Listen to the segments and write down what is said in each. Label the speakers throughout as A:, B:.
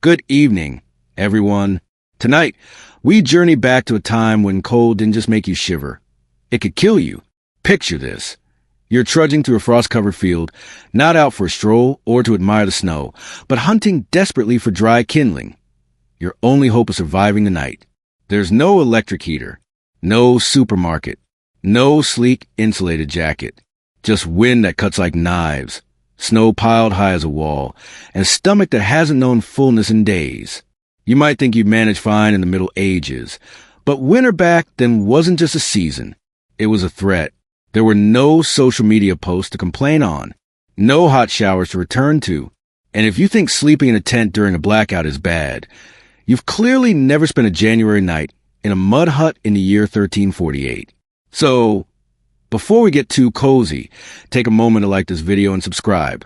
A: Good evening, everyone. Tonight, we journey back to a time when cold didn't just make you shiver. It could kill you. Picture this. You're trudging through a frost-covered field, not out for a stroll or to admire the snow, but hunting desperately for dry kindling. Your only hope of surviving the night. There's no electric heater, no supermarket, no sleek insulated jacket. Just wind that cuts like knives, snow piled high as a wall, and a stomach that hasn't known fullness in days. You might think you'd manage fine in the Middle Ages, but winter back then wasn't just a season. It was a threat. There were no social media posts to complain on, no hot showers to return to, and if you think sleeping in a tent during a blackout is bad, you've clearly never spent a January night in a mud hut in the year 1348. So, before we get too cozy, take a moment to like this video and subscribe.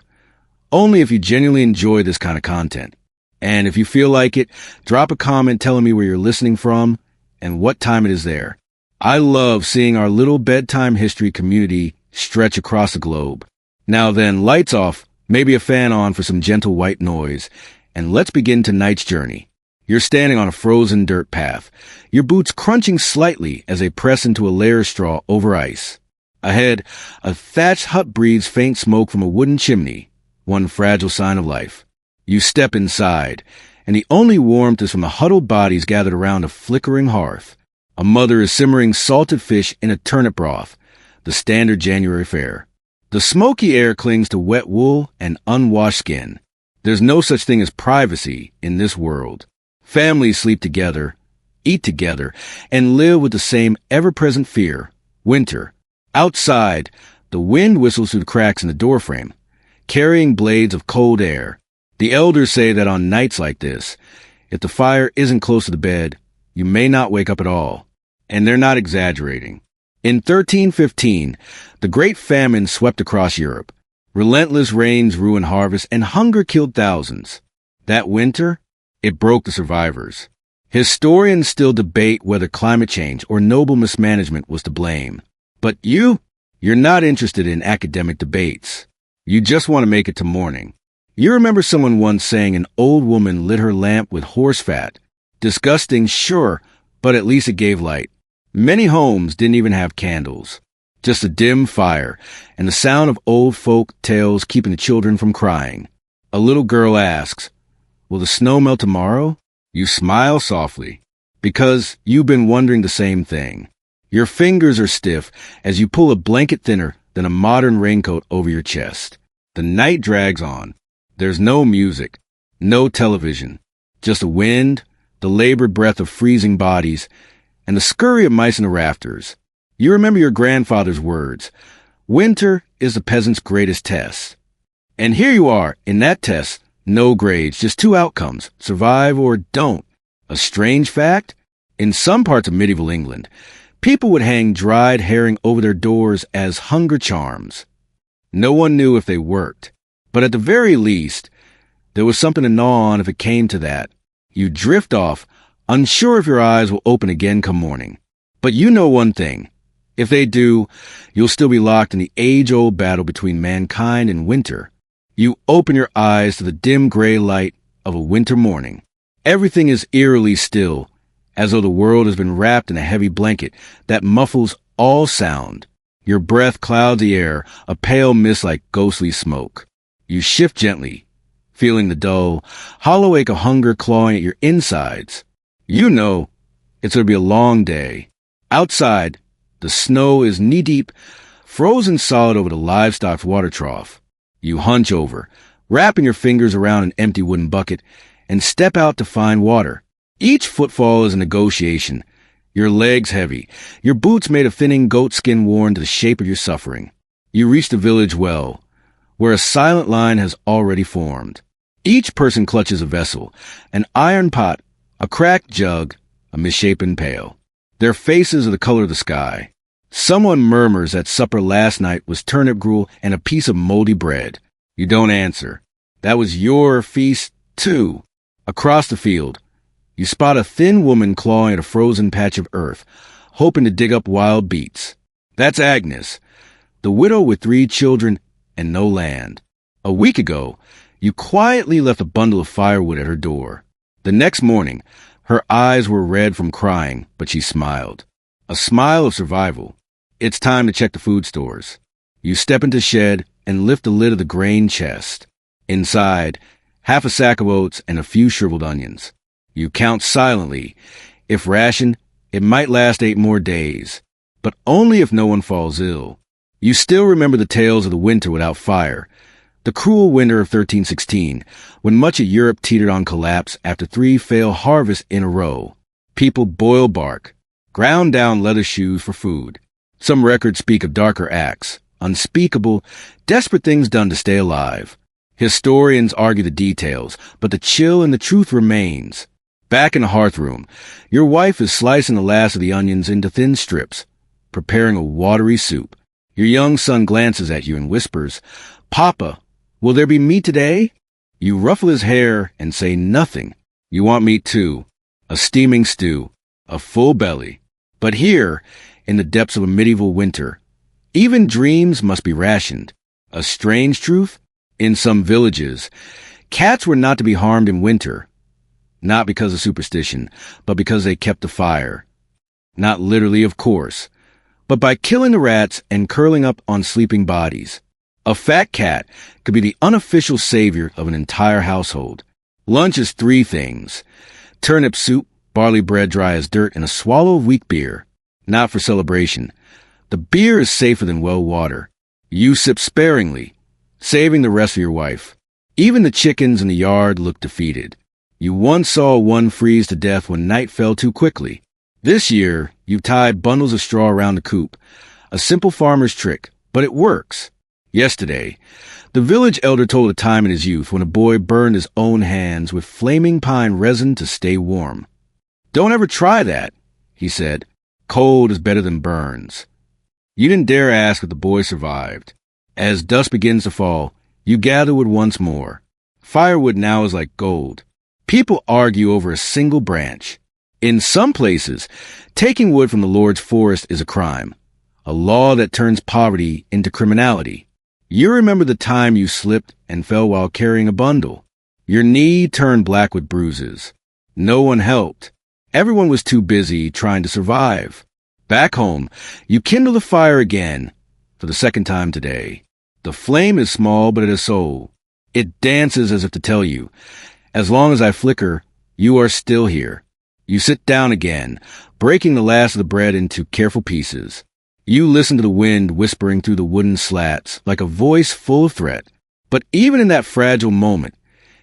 A: Only if you genuinely enjoy this kind of content. And if you feel like it, drop a comment telling me where you're listening from and what time it is there. I love seeing our little bedtime history community stretch across the globe. Now then, lights off, maybe a fan on for some gentle white noise, and let's begin tonight's journey. You're standing on a frozen dirt path, your boots crunching slightly as they press into a layer of straw over ice. Ahead, a thatched hut breathes faint smoke from a wooden chimney, one fragile sign of life. You step inside, and the only warmth is from the huddled bodies gathered around a flickering hearth. A mother is simmering salted fish in a turnip broth, the standard January fare. The smoky air clings to wet wool and unwashed skin. There's no such thing as privacy in this world. Families sleep together, eat together, and live with the same ever-present fear, winter. Outside, the wind whistles through the cracks in the doorframe, carrying blades of cold air. The elders say that on nights like this, if the fire isn't close to the bed, you may not wake up at all. And they're not exaggerating. In 1315, the Great Famine swept across Europe. Relentless rains ruined harvests, and hunger killed thousands. That winter, it broke the survivors. Historians still debate whether climate change or noble mismanagement was to blame. But you're not interested in academic debates. You just want to make it to morning. You remember someone once saying an old woman lit her lamp with horse fat. Disgusting, sure, but at least it gave light. Many homes didn't even have candles. Just a dim fire and the sound of old folk tales keeping the children from crying. A little girl asks, "Will the snow melt tomorrow?" You smile softly, because you've been wondering the same thing. Your fingers are stiff as you pull a blanket thinner than a modern raincoat over your chest. The night drags on. There's no music, no television, just the wind, the labored breath of freezing bodies, and the scurry of mice in the rafters. You remember your grandfather's words, "Winter is the peasant's greatest test." And here you are, in that test, no grades, just two outcomes, survive or don't. A strange fact? In some parts of medieval England, people would hang dried herring over their doors as hunger charms. No one knew if they worked, but at the very least, there was something to gnaw on if it came to that. You drift off, unsure if your eyes will open again come morning. But you know one thing. If they do, you'll still be locked in the age-old battle between mankind and winter. You open your eyes to the dim gray light of a winter morning. Everything is eerily still, as though the world has been wrapped in a heavy blanket that muffles all sound. Your breath clouds the air, a pale mist like ghostly smoke. You shift gently, feeling the dull, hollow ache of hunger clawing at your insides. You know it's going to be a long day. Outside, the snow is knee-deep, frozen solid over the livestock's water trough. You hunch over, wrapping your fingers around an empty wooden bucket, and step out to find water. Each footfall is a negotiation, your legs heavy, your boots made of thinning goatskin worn to the shape of your suffering. You reach the village well, where a silent line has already formed. Each person clutches a vessel, an iron pot, a cracked jug, a misshapen pail. Their faces are the color of the sky. Someone murmurs that supper last night was turnip gruel and a piece of moldy bread. You don't answer. That was your feast, too. Across the field, you spot a thin woman clawing at a frozen patch of earth, hoping to dig up wild beets. That's Agnes, the widow with 3 children and no land. A week ago, you quietly left a bundle of firewood at her door. The next morning, her eyes were red from crying, but she smiled. A smile of survival. It's time to check the food stores. You step into the shed and lift the lid of the grain chest. Inside, half a sack of oats and a few shriveled onions. You count silently. If rationed, it might last 8 more days, but only if no one falls ill. You still remember the tales of the winter without fire, the cruel winter of 1316, when much of Europe teetered on collapse after 3 failed harvests in a row. People boiled bark, ground down leather shoes for food. Some records speak of darker acts, unspeakable, desperate things done to stay alive. Historians argue the details, but the chill and the truth remains. Back in the hearthroom, your wife is slicing the last of the onions into thin strips, preparing a watery soup. Your young son glances at you and whispers, "Papa, will there be meat today?" You ruffle his hair and say nothing. You want meat too. A steaming stew. A full belly. But here, in the depths of a medieval winter, even dreams must be rationed. A strange truth? In some villages, cats were not to be harmed in winter. Not because of superstition, but because they kept the fire. Not literally, of course, but by killing the rats and curling up on sleeping bodies. A fat cat could be the unofficial savior of an entire household. Lunch is 3 things: turnip soup, barley bread dry as dirt, and a swallow of weak beer. Not for celebration. The beer is safer than well water. You sip sparingly, saving the rest for your wife. Even the chickens in the yard look defeated. You once saw one freeze to death when night fell too quickly. This year, you've tied bundles of straw around the coop. A simple farmer's trick, but it works. Yesterday, the village elder told a time in his youth when a boy burned his own hands with flaming pine resin to stay warm. "Don't ever try that," he said. "Cold is better than burns." You didn't dare ask if the boy survived. As dusk begins to fall, you gather wood once more. Firewood now is like gold. People argue over a single branch. In some places, taking wood from the Lord's forest is a crime, a law that turns poverty into criminality. You remember the time you slipped and fell while carrying a bundle. Your knee turned black with bruises. No one helped. Everyone was too busy trying to survive. Back home, you kindle the fire again, for the second time today. The flame is small, but it has soul. It dances as if to tell you, as long as I flicker, you are still here. You sit down again, breaking the last of the bread into careful pieces. You listen to the wind whispering through the wooden slats like a voice full of threat. But even in that fragile moment,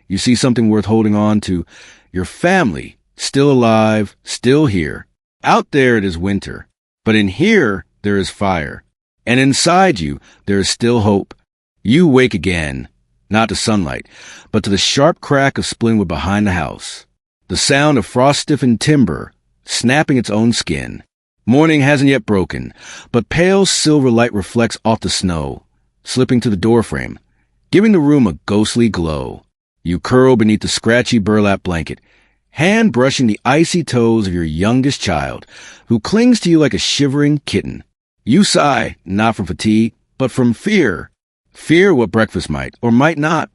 A: you see something worth holding on to. Your family, still alive, still here. Out there it is winter, but in here there is fire. And inside you there is still hope. You wake again, not to sunlight, but to the sharp crack of splintwood behind the house. The sound of frost-stiffened timber snapping its own skin. Morning hasn't yet broken, but pale silver light reflects off the snow, slipping to the doorframe, giving the room a ghostly glow. You curl beneath the scratchy burlap blanket, hand brushing the icy toes of your youngest child, who clings to you like a shivering kitten. You sigh, not from fatigue, but from fear. Fear what breakfast might, or might not,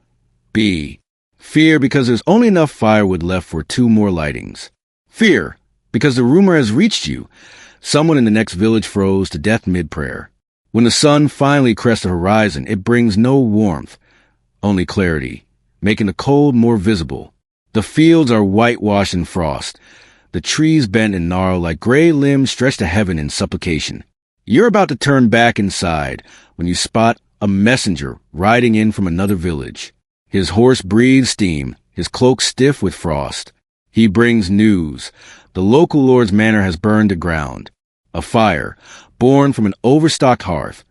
A: be. Fear because there's only enough firewood left for 2 more lightings. Fear because the rumor has reached you. Someone in the next village froze to death mid-prayer. When the sun finally crests the horizon, it brings no warmth, only clarity, making the cold more visible. The fields are whitewashed in frost, the trees bent and gnarled like gray limbs stretched to heaven in supplication. You're about to turn back inside when you spot a messenger riding in from another village. His horse breathes steam, his cloak stiff with frost. He brings news. The local lord's manor has burned to ground. A fire, born from an overstocked hearth.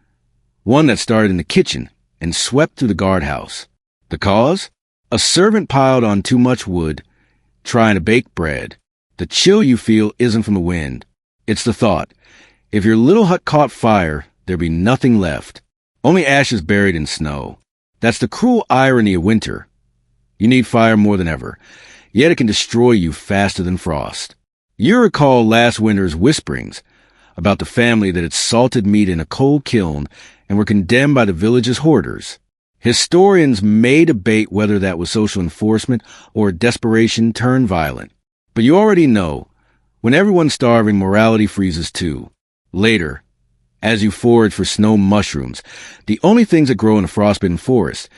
A: One that started in the kitchen and swept through the guardhouse. The cause? A servant piled on too much wood, trying to bake bread. The chill you feel isn't from the wind. It's the thought. If your little hut caught fire, there'd be nothing left. Only ashes buried in snow. That's the cruel irony of winter. You need fire more than ever, yet it can destroy you faster than frost. You recall last winter's whisperings about the family that had salted meat in a cold kiln and were condemned by the village's hoarders. Historians may debate whether that was social enforcement or desperation turned violent. But you already know, when everyone's starving, morality freezes too. Later, as you forage for snow mushrooms, the only things that grow in a frostbitten forest,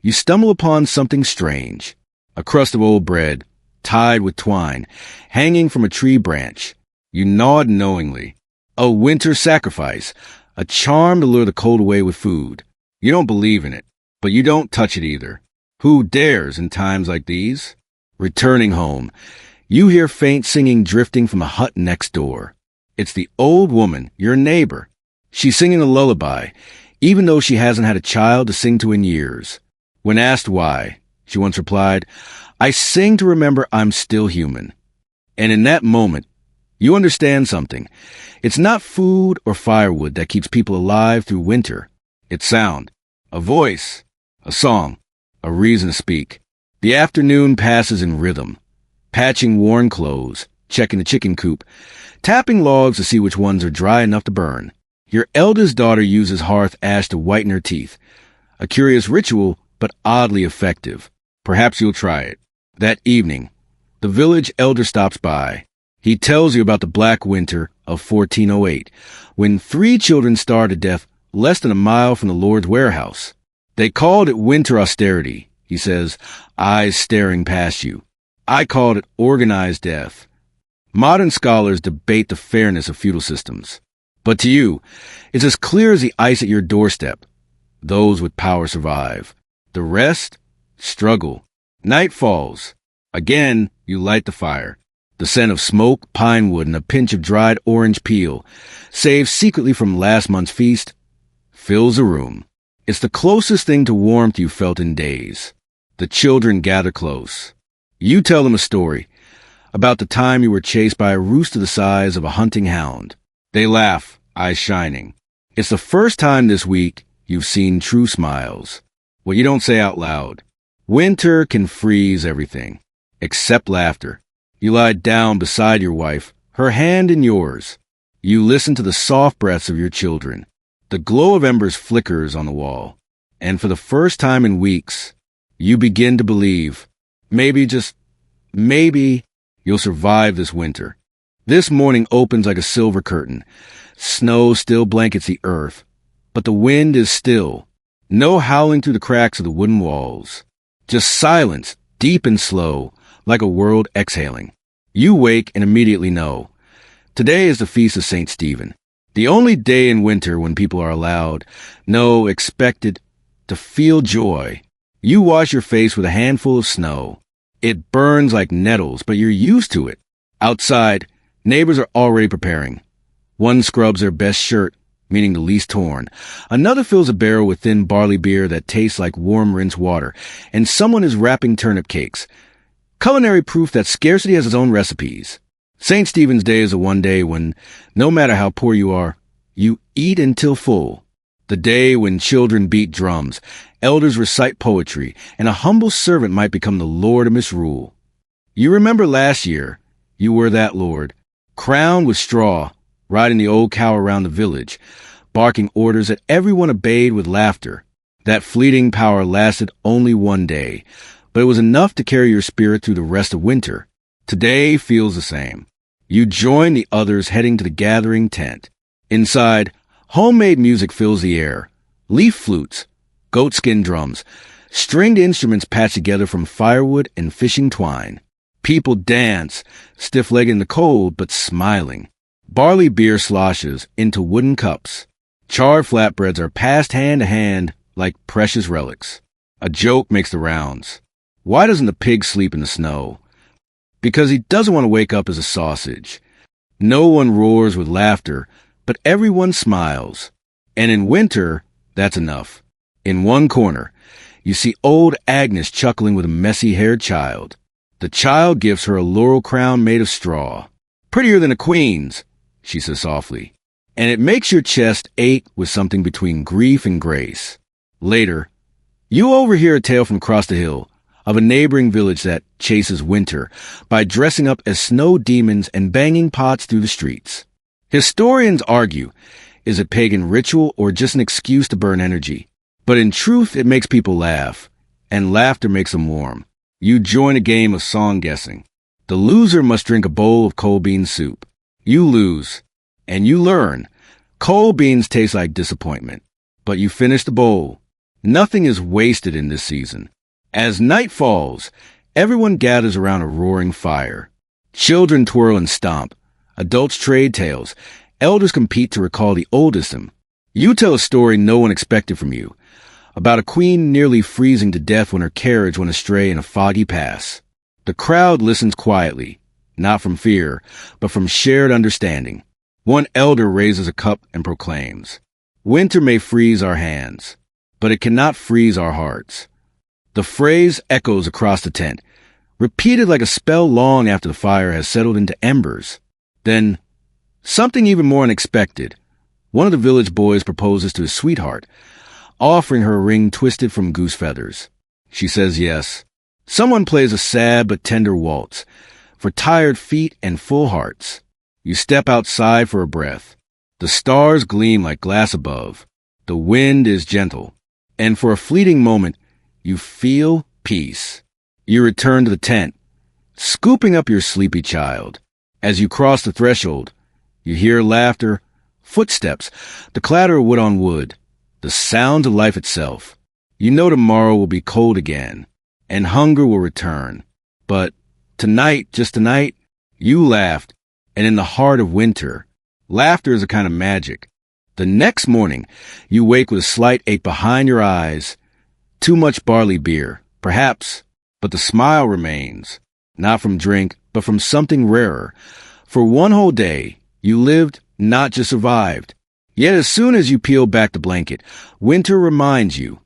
A: you stumble upon something strange. A crust of old bread, tied with twine, hanging from a tree branch. You nod knowingly. A winter sacrifice, a charm to lure the cold away with food. You don't believe in it, but you don't touch it either. Who dares in times like these? Returning home, you hear faint singing drifting from a hut next door. It's the old woman, your neighbor. She's singing a lullaby, even though she hasn't had a child to sing to in years. When asked why, she once replied, "I sing to remember I'm still human." And in that moment, you understand something. It's not food or firewood that keeps people alive through winter. It's sound, a voice, a song, a reason to speak. The afternoon passes in rhythm, patching worn clothes, checking the chicken coop, tapping logs to see which ones are dry enough to burn. Your eldest daughter uses hearth ash to whiten her teeth. A curious ritual, but oddly effective. Perhaps you'll try it. That evening, the village elder stops by. He tells you about the Black Winter of 1408, when 3 children starved to death less than a mile from the Lord's warehouse. They called it winter austerity, he says, eyes staring past you. I called it organized death. Modern scholars debate the fairness of feudal systems. But to you, it's as clear as the ice at your doorstep. Those with power survive. The rest struggle. Night falls. Again, you light the fire. The scent of smoke, pine wood, and a pinch of dried orange peel, saved secretly from last month's feast, fills the room. It's the closest thing to warmth you've felt in days. The children gather close. You tell them a story about the time you were chased by a rooster the size of a hunting hound. They laugh, eyes shining. It's the first time this week you've seen true smiles. What you don't say out loud. Winter can freeze everything, except laughter. You lie down beside your wife, her hand in yours. You listen to the soft breaths of your children. The glow of embers flickers on the wall. And for the first time in weeks, you begin to believe, maybe, just maybe, you'll survive this winter. This morning opens like a silver curtain. Snow still blankets the earth, but the wind is still. No howling through the cracks of the wooden walls. Just silence, deep and slow, like a world exhaling. You wake and immediately know. Today is the feast of St. Stephen. The only day in winter when people are allowed, no, expected, to feel joy. You wash your face with a handful of snow. It burns like nettles, but you're used to it. Outside, neighbors are already preparing. One scrubs their best shirt, meaning the least torn. Another fills a barrel with thin barley beer that tastes like warm rinsed water. And someone is wrapping turnip cakes. Culinary proof that scarcity has its own recipes. St. Stephen's Day is the one day when, no matter how poor you are, you eat until full. The day when children beat drums, elders recite poetry, and a humble servant might become the lord of misrule. You remember last year, you were that lord, crowned with straw, riding the old cow around the village, barking orders that everyone obeyed with laughter. That fleeting power lasted only one day, but it was enough to carry your spirit through the rest of winter. Today feels the same. You join the others heading to the gathering tent. Inside, homemade music fills the air. Leaf flutes, goatskin drums, stringed instruments patched together from firewood and fishing twine. People dance, stiff-legged in the cold, but smiling. Barley beer sloshes into wooden cups. Charred flatbreads are passed hand to hand like precious relics. A joke makes the rounds. Why doesn't the pig sleep in the snow? Because he doesn't want to wake up as a sausage. No one roars with laughter, but everyone smiles. And in winter, that's enough. In one corner, you see old Agnes chuckling with a messy-haired child. The child gives her a laurel crown made of straw. Prettier than a queen's, she says softly. And it makes your chest ache with something between grief and grace. Later, you overhear a tale from across the hill of a neighboring village that chases winter by dressing up as snow demons and banging pots through the streets. Historians argue, is it pagan ritual or just an excuse to burn energy? But in truth, it makes people laugh, and laughter makes them warm. You join a game of song guessing. The loser must drink a bowl of cold bean soup. You lose, and you learn. Cold beans taste like disappointment, but you finish the bowl. Nothing is wasted in this season. As night falls, everyone gathers around a roaring fire. Children twirl and stomp. Adults trade tales. Elders compete to recall the oldest. You tell a story no one expected from you, about a queen nearly freezing to death when her carriage went astray in a foggy pass. The crowd listens quietly, not from fear, but from shared understanding. One elder raises a cup and proclaims, "Winter may freeze our hands, but it cannot freeze our hearts." The phrase echoes across the tent, repeated like a spell long after the fire has settled into embers. Then, something even more unexpected. One of the village boys proposes to his sweetheart, offering her a ring twisted from goose feathers. She says yes. Someone plays a sad but tender waltz for tired feet and full hearts. You step outside for a breath. The stars gleam like glass above. The wind is gentle. And for a fleeting moment, you feel peace. You return to the tent, scooping up your sleepy child. As you cross the threshold, you hear laughter, footsteps, the clatter of wood on wood, the sound of life itself. You know tomorrow will be cold again, and hunger will return. But tonight, just tonight, you laughed, and in the heart of winter, laughter is a kind of magic. The next morning, you wake with a slight ache behind your eyes. Too much barley beer, perhaps, but the smile remains, not from drink, but from something rarer. For one whole day, you lived, not just survived. Yet as soon as you peel back the blanket, winter reminds you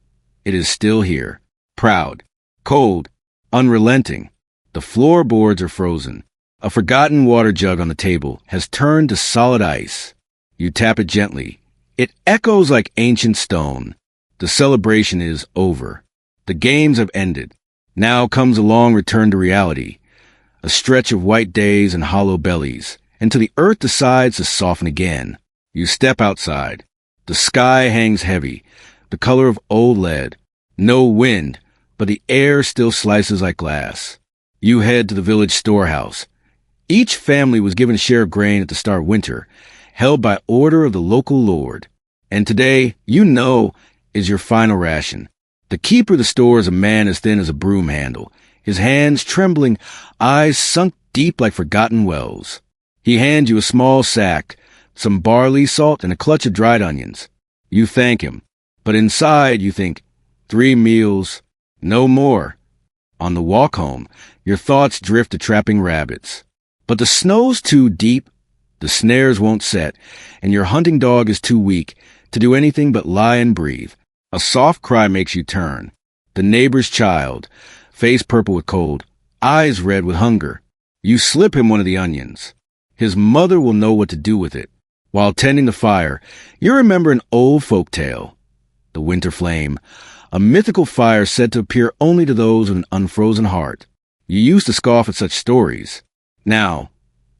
A: it is still here, proud, cold, unrelenting. The floorboards are frozen. A forgotten water jug on the table has turned to solid ice. You tap it gently. It echoes like ancient stone. The celebration is over. The games have ended. Now comes a long return to reality, a stretch of white days and hollow bellies, until the earth decides to soften again. You step outside. The sky hangs heavy, the color of old lead. No wind, but the air still slices like glass. You head to the village storehouse. Each family was given a share of grain at the start of winter, held by order of the local lord. And today, you know, is your final ration. The keeper of the store is a man as thin as a broom handle, his hands trembling, eyes sunk deep like forgotten wells. He hands you a small sack, some barley, salt, and a clutch of dried onions. You thank him, but inside you think, 3 meals, no more. On the walk home, your thoughts drift to trapping rabbits. But the snow's too deep, the snares won't set, and your hunting dog is too weak to do anything but lie and breathe. A soft cry makes you turn. The neighbor's child, face purple with cold, eyes red with hunger. You slip him one of the onions. His mother will know what to do with it. While tending the fire, you remember an old folk tale. The winter flame, a mythical fire said to appear only to those with an unfrozen heart. You used to scoff at such stories. Now,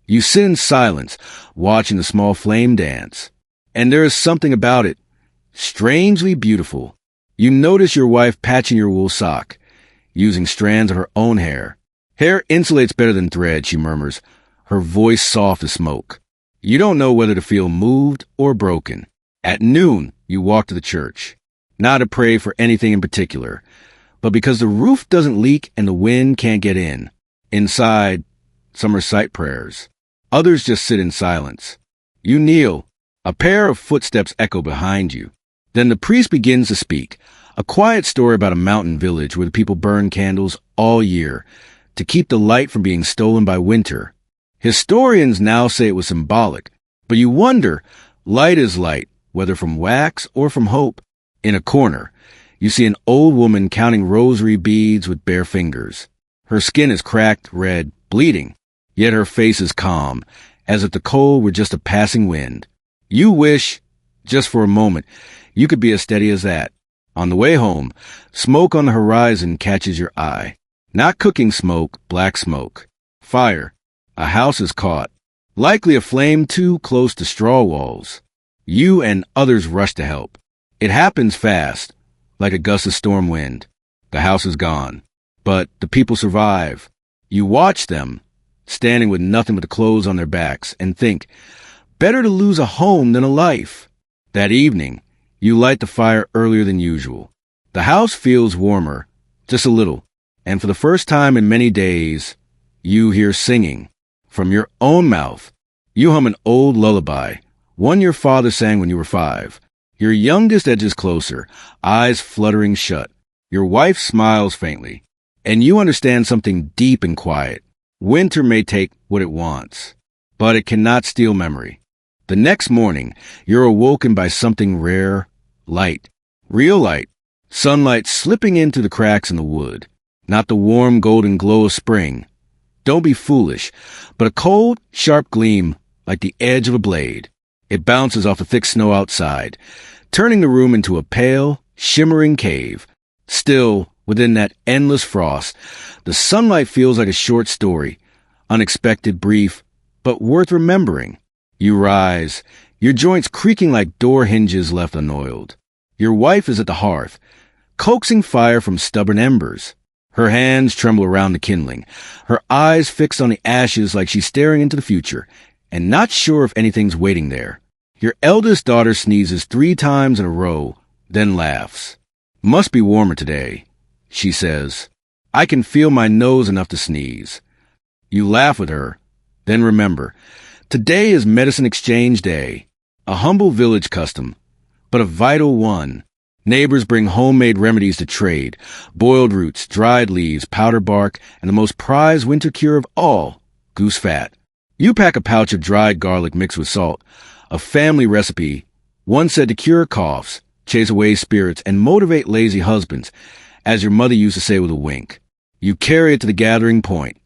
A: you sit in silence, watching the small flame dance. And there is something about it, strangely beautiful. You notice your wife patching your wool sock, using strands of her own hair. Hair insulates better than thread, she murmurs, her voice soft as smoke. You don't know whether to feel moved or broken. At noon, you walk to the church, not to pray for anything in particular, but because the roof doesn't leak and the wind can't get in. Inside, some recite prayers. Others just sit in silence. You kneel. A pair of footsteps echo behind you. Then the priest begins to speak, a quiet story about a mountain village where the people burn candles all year to keep the light from being stolen by winter. Historians now say it was symbolic, but you wonder, light is light, whether from wax or from hope. In a corner, you see an old woman counting rosary beads with bare fingers. Her skin is cracked, red, bleeding, yet her face is calm, as if the cold were just a passing wind. You wish, just for a moment, you could be as steady as that. On the way home, smoke on the horizon catches your eye. Not cooking smoke, black smoke. Fire. A house is caught. Likely a flame too close to straw walls. You and others rush to help. It happens fast. like a gust of storm wind. The house is gone, but the people survive. You watch them, standing with nothing but the clothes on their backs, and think, better to lose a home than a life. That evening, you light the fire earlier than usual. The house feels warmer, just a little, and for the first time in many days, you hear singing. From your own mouth, you hum an old lullaby, one your father sang when you were 5. Your youngest edges closer, eyes fluttering shut. Your wife smiles faintly, and you understand something deep and quiet. Winter may take what it wants, but it cannot steal memory. The next morning, you're awoken by something rare, light, real light, sunlight slipping in through the cracks in the wood, not the warm golden glow of spring. Don't be foolish, but a cold, sharp gleam like the edge of a blade. It bounces off the thick snow outside, turning the room into a pale, shimmering cave. Still, within that endless frost, the sunlight feels like a short story, unexpected, brief, but worth remembering. You rise, your joints creaking like door hinges left unoiled. Your wife is at the hearth, coaxing fire from stubborn embers. Her hands tremble around the kindling, her eyes fixed on the ashes like she's staring into the future, and not sure if anything's waiting there. Your eldest daughter sneezes 3 times in a row, then laughs. Must be warmer today, she says. I can feel my nose enough to sneeze. You laugh with her, then remember, today is Medicine Exchange Day, a humble village custom, but a vital one. Neighbors bring homemade remedies to trade, boiled roots, dried leaves, powder bark, and the most prized winter cure of all, goose fat. You pack a pouch of dried garlic mixed with salt, a family recipe, one said to cure coughs, chase away spirits, and motivate lazy husbands, as your mother used to say with a wink. You carry it to the gathering point,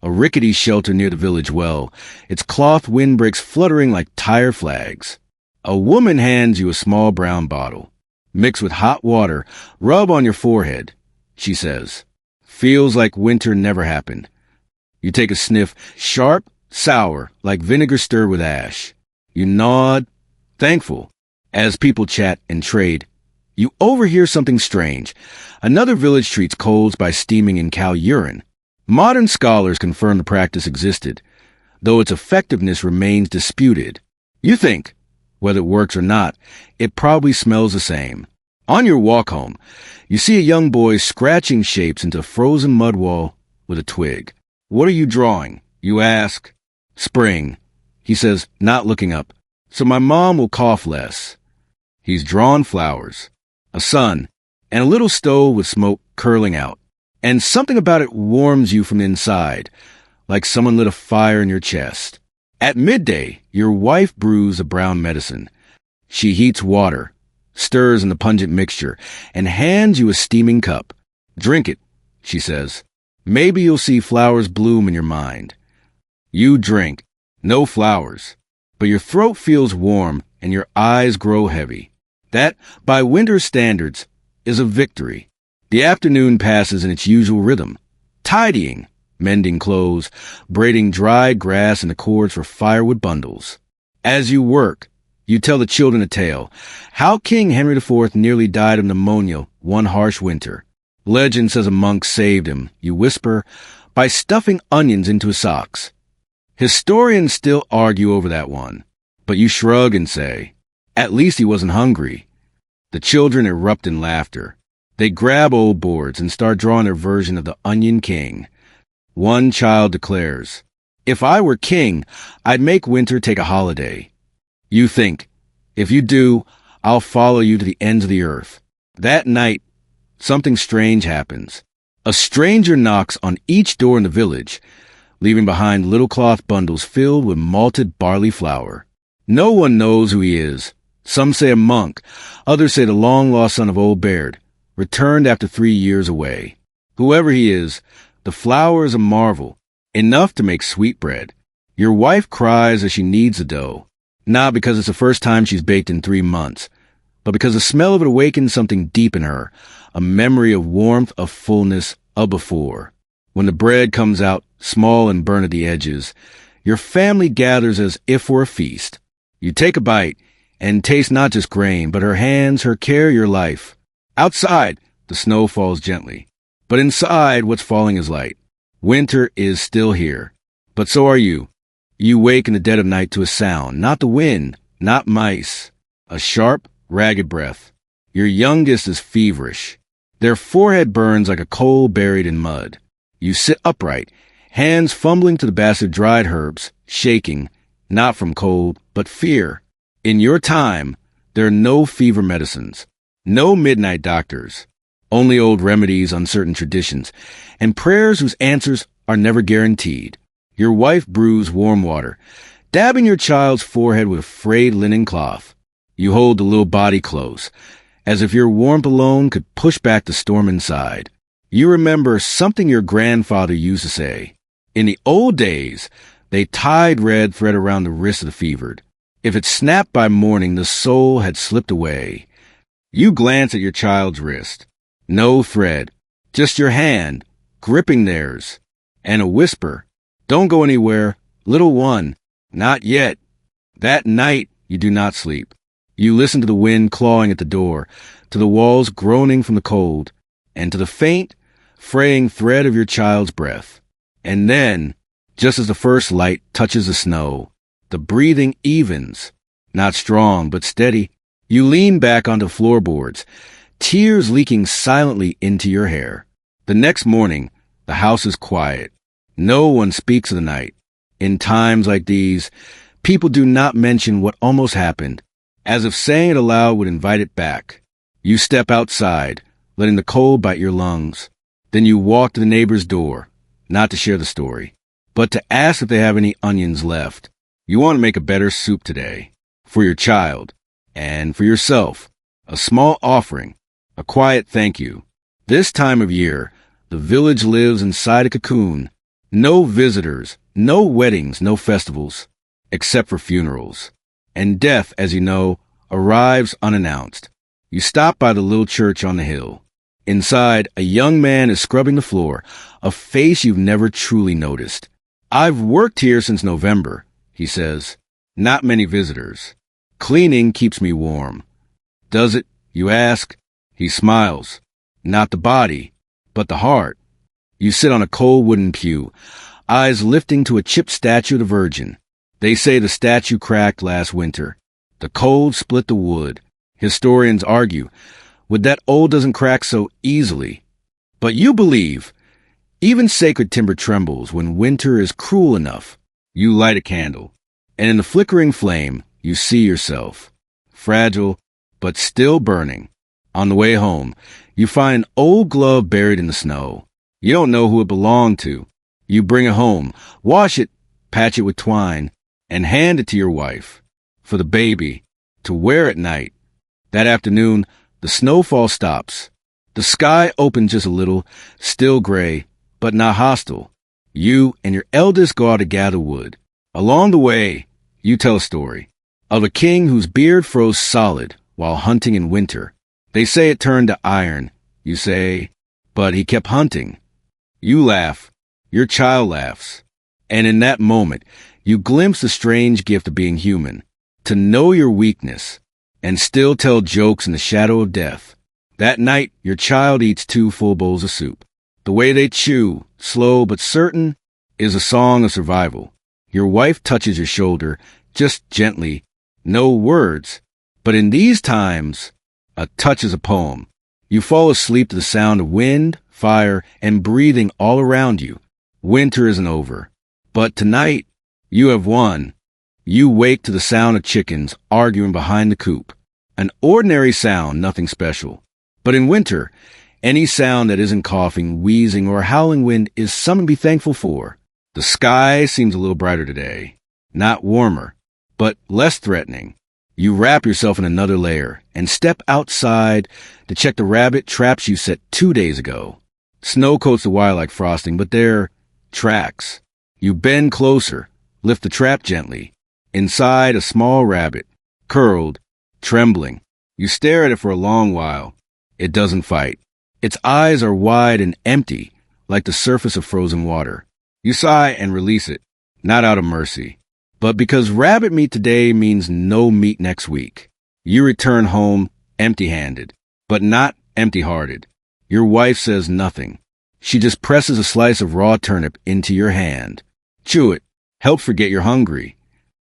A: a rickety shelter near the village well, its cloth windbreaks fluttering like tire flags. A woman hands you a small brown bottle. Mix with hot water, rub on your forehead, she says. Feels like winter never happened. You take a sniff, sharp, sour, like vinegar stirred with ash. You nod, thankful. As people chat and trade, you overhear something strange. Another village treats colds by steaming in cow urine. Modern scholars confirm the practice existed, though its effectiveness remains disputed. You think, whether it works or not, it probably smells the same. On your walk home, you see a young boy scratching shapes into a frozen mud wall with a twig. What are you drawing? You ask. Spring, he says, not looking up, so my mom will cough less. He's drawn flowers, a sun, and a little stove with smoke curling out. And something about it warms you from the inside, like someone lit a fire in your chest. At midday, your wife brews a brown medicine. She heats water, stirs in the pungent mixture, and hands you a steaming cup. Drink it, she says. Maybe you'll see flowers bloom in your mind. You drink. No flowers. But your throat feels warm and your eyes grow heavy. That, by winter standards, is a victory. The afternoon passes in its usual rhythm. Tidying, mending clothes, braiding dry grass into cords for firewood bundles. As you work, you tell the children a tale, how King Henry IV nearly died of pneumonia one harsh winter. Legend says a monk saved him, you whisper, by stuffing onions into his socks. Historians still argue over that one, but you shrug and say, at least he wasn't hungry. The children erupt in laughter. They grab old boards and start drawing their version of the Onion King. One child declares, if I were king, I'd make winter take a holiday. You think, if you do, I'll follow you to the ends of the earth. That night, something strange happens. A stranger knocks on each door in the village, leaving behind little cloth bundles filled with malted barley flour. No one knows who he is. Some say a monk, others say the long-lost son of Old Baird, returned after 3 years away. Whoever he is, the flour is a marvel, enough to make sweetbread. Your wife cries as she kneads the dough, not because it's the first time she's baked in 3 months, but because the smell of it awakens something deep in her, a memory of warmth, of fullness, of before. When the bread comes out, small and burnt at the edges, your family gathers as if for a feast. You take a bite and taste not just grain, but her hands, her care, your life. Outside, the snow falls gently. But inside, what's falling is light. Winter is still here. But so are you. You wake in the dead of night to a sound, not the wind, not mice. A sharp, ragged breath. Your youngest is feverish. Their forehead burns like a coal buried in mud. You sit upright, hands fumbling to the basket of dried herbs, shaking, not from cold, but fear. In your time, there are no fever medicines, no midnight doctors, only old remedies, uncertain traditions, and prayers whose answers are never guaranteed. Your wife brews warm water, dabbing your child's forehead with a frayed linen cloth. You hold the little body close, as if your warmth alone could push back the storm inside. You remember something your grandfather used to say. In the old days, they tied red thread around the wrist of the fevered. If it snapped by morning, the soul had slipped away. You glance at your child's wrist. No thread, just your hand, gripping theirs, and a whisper. Don't go anywhere, little one, not yet. That night, you do not sleep. You listen to the wind clawing at the door, to the walls groaning from the cold, and to the faint, fraying thread of your child's breath. And then, just as the first light touches the snow, the breathing evens, not strong but steady. You lean back onto floorboards, tears leaking silently into your hair. The next morning, the house is quiet. No one speaks of the night. In times like these, people do not mention what almost happened, as if saying it aloud would invite it back. You step outside, letting the cold bite your lungs. Then you walk to the neighbor's door, not to share the story, but to ask if they have any onions left. You want to make a better soup today, for your child, and for yourself. A small offering, a quiet thank you. This time of year, the village lives inside a cocoon. No visitors, no weddings, no festivals, except for funerals. And death, as you know, arrives unannounced. You stop by the little church on the hill. Inside, a young man is scrubbing the floor, a face you've never truly noticed. I've worked here since November, he says. Not many visitors. Cleaning keeps me warm. Does it, you ask? He smiles. Not the body, but the heart. You sit on a cold wooden pew, eyes lifting to a chipped statue of the Virgin. They say the statue cracked last winter. The cold split the wood. Historians argue, wood that old doesn't crack so easily. But you believe. Even sacred timber trembles when winter is cruel enough. You light a candle, and in the flickering flame, you see yourself. Fragile, but still burning. On the way home, you find an old glove buried in the snow. You don't know who it belonged to. You bring it home, wash it, patch it with twine, and hand it to your wife. For the baby, to wear at night. That afternoon, the snowfall stops. The sky opens just a little, still gray, but not hostile. You and your eldest go out to gather wood. Along the way, you tell a story of a king whose beard froze solid while hunting in winter. They say it turned to iron. You say, but he kept hunting. You laugh. Your child laughs. And in that moment, you glimpse the strange gift of being human, to know your weakness, and still tell jokes in the shadow of death. That night, your child eats 2 full bowls of soup. The way they chew, slow but certain, is a song of survival. Your wife touches your shoulder, just gently, no words. But in these times, a touch is a poem. You fall asleep to the sound of wind, fire, and breathing all around you. Winter isn't over. But tonight, you have won. You wake to the sound of chickens arguing behind the coop. An ordinary sound, nothing special. But in winter, any sound that isn't coughing, wheezing, or howling wind is something to be thankful for. The sky seems a little brighter today. Not warmer, but less threatening. You wrap yourself in another layer and step outside to check the rabbit traps you set 2 days ago. Snow coats the wire like frosting, but they're tracks. You bend closer, lift the trap gently. Inside, a small rabbit, curled, trembling. You stare at it for a long while. It doesn't fight. Its eyes are wide and empty, like the surface of frozen water. You sigh and release it, not out of mercy, but because rabbit meat today means no meat next week. You return home empty-handed, but not empty-hearted. Your wife says nothing. She just presses a slice of raw turnip into your hand. Chew it. Help forget you're hungry.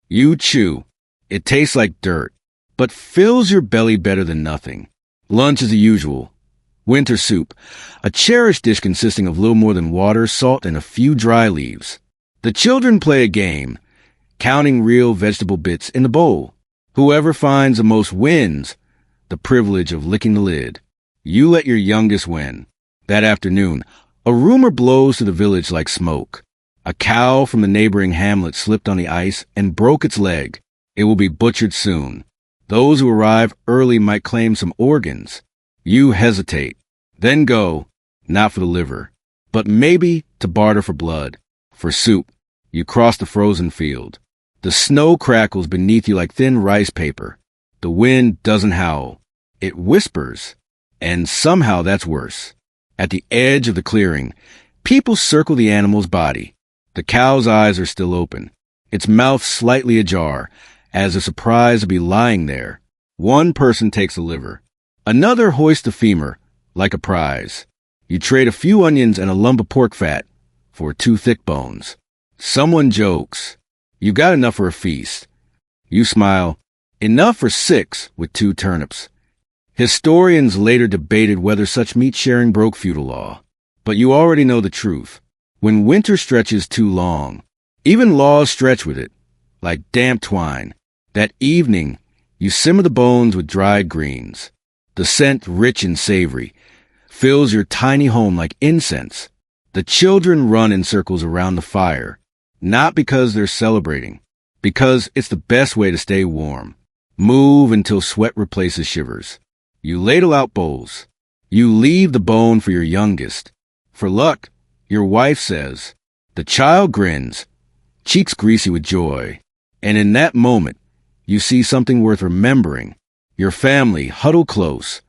A: You chew. It tastes like dirt, but fills your belly better than nothing. Lunch is the usual. Winter soup, a cherished dish consisting of little more than water, salt, and a few dry leaves. The children play a game, counting real vegetable bits in the bowl. Whoever finds the most wins the privilege of licking the lid. You let your youngest win. That afternoon, a rumor blows through the village like smoke. A cow from the neighboring hamlet slipped on the ice and broke its leg. It will be butchered soon. Those who arrive early might claim some organs. You hesitate, then go, not for the liver, but maybe to barter for blood. For soup, you cross the frozen field. The snow crackles beneath you like thin rice paper. The wind doesn't howl. It whispers, and somehow that's worse. At the edge of the clearing, people circle the animal's body. The cow's eyes are still open, its mouth slightly ajar, as if surprised to be lying there. One person takes the liver. Another hoists the femur, like a prize. You trade a few onions and a lump of pork fat for 2 thick bones. Someone jokes. You got enough for a feast. You smile. Enough for 6 with 2 turnips. Historians later debated whether such meat-sharing broke feudal law. But you already know the truth. When winter stretches too long, even laws stretch with it, like damp twine. That evening, you simmer the bones with dried greens. The scent, rich and savory, fills your tiny home like incense. The children run in circles around the fire, not because they're celebrating, because it's the best way to stay warm. Move until sweat replaces shivers. You ladle out bowls. You leave the bone for your youngest. For luck, your wife says. The child grins, cheeks greasy with joy. And in that moment, you see something worth remembering. Your family huddle close,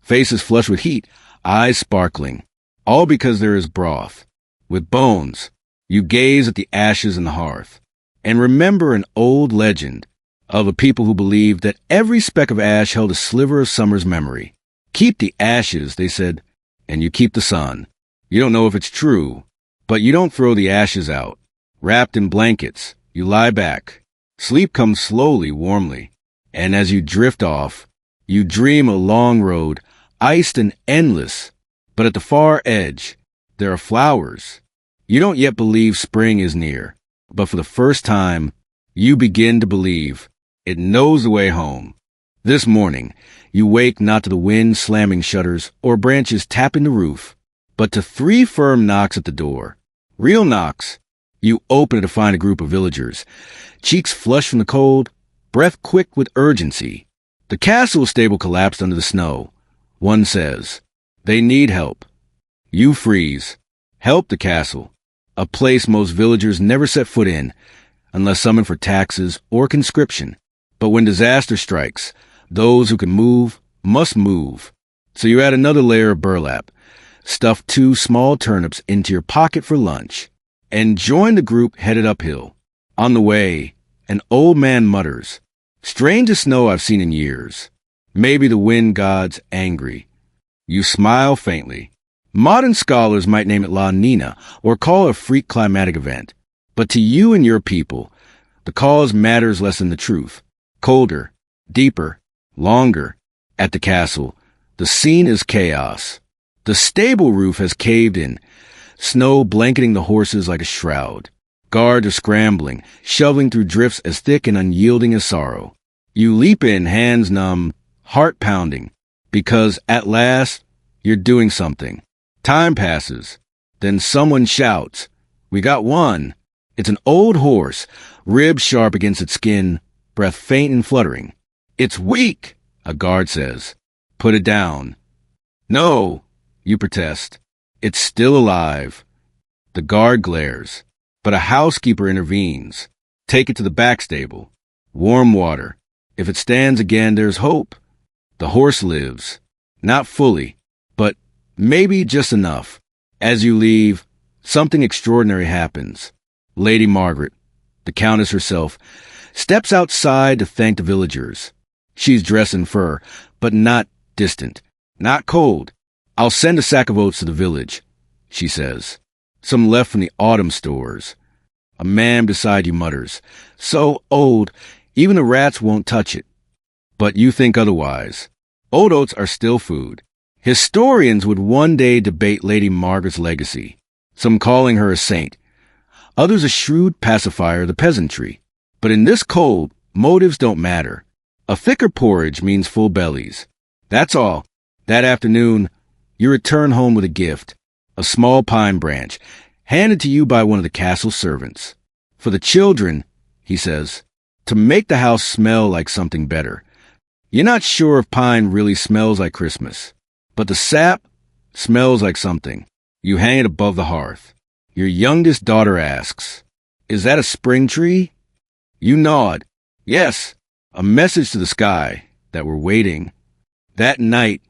A: faces flushed with heat, eyes sparkling, all because there is broth. With bones, you gaze at the ashes in the hearth, and remember an old legend of a people who believed that every speck of ash held a sliver of summer's memory. Keep the ashes, they said, and you keep the sun. You don't know if it's true, but you don't throw the ashes out. Wrapped in blankets, you lie back. Sleep comes slowly, warmly. And as you drift off, you dream a long road, iced and endless. But at the far edge, there are flowers. You don't yet believe spring is near, but for the first time, you begin to believe it knows the way home. This morning, you wake not to the wind slamming shutters or branches tapping the roof, but to 3 firm knocks at the door. Real knocks. You open it to find a group of villagers, cheeks flushed from the cold, breath quick with urgency. The castle stable collapsed under the snow. One says, they need help. You freeze. Help the castle, a place most villagers never set foot in, unless summoned for taxes or conscription. But when disaster strikes, those who can move must move. So you add another layer of burlap, stuff 2 small turnips into your pocket for lunch, and join the group headed uphill. On the way, an old man mutters, strangest snow I've seen in years. Maybe the wind god's angry. You smile faintly. Modern scholars might name it La Nina or call it a freak climatic event. But to you and your people, the cause matters less than the truth. Colder, deeper, longer. At the castle, the scene is chaos. The stable roof has caved in, snow blanketing the horses like a shroud. Guards are scrambling, shoveling through drifts as thick and unyielding as sorrow. You leap in, hands numb, heart pounding, because at last you're doing something. Time passes. Then someone shouts, we got one. It's an old horse, ribs sharp against its skin, breath faint and fluttering. It's weak, a guard says. Put it down. No, you protest. It's still alive. The guard glares, but a housekeeper intervenes. Take it to the back stable. Warm water. If it stands again, there's hope. The horse lives. Not fully, but maybe just enough. As you leave, something extraordinary happens. Lady Margaret, the Countess herself, steps outside to thank the villagers. She's dressed in fur, but not distant, Not cold. I'll send a sack of oats to the village, she says. Some left from the autumn stores. A man beside you mutters, so old, even the rats won't touch it. But you think otherwise. Old oats are still food. Historians would one day debate Lady Margaret's legacy, some calling her a saint, others a shrewd pacifier of the peasantry. But in this cold, motives don't matter. A thicker porridge means full bellies. That's all. That afternoon, you return home with a gift, a small pine branch, handed to you by one of the castle servants. For the children, he says, to make the house smell like something better. You're not sure if pine really smells like Christmas, but the sap smells like something. You hang it above the hearth. Your youngest daughter asks, "Is that a spring tree?" You nod. Yes, a message to the sky that we're waiting. That night,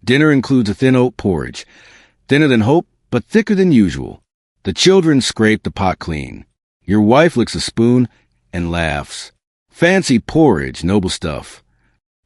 A: dinner includes a thin oat porridge, thinner than hope, but thicker than usual. The children scrape the pot clean. Your wife licks a spoon and laughs. Fancy porridge, noble stuff.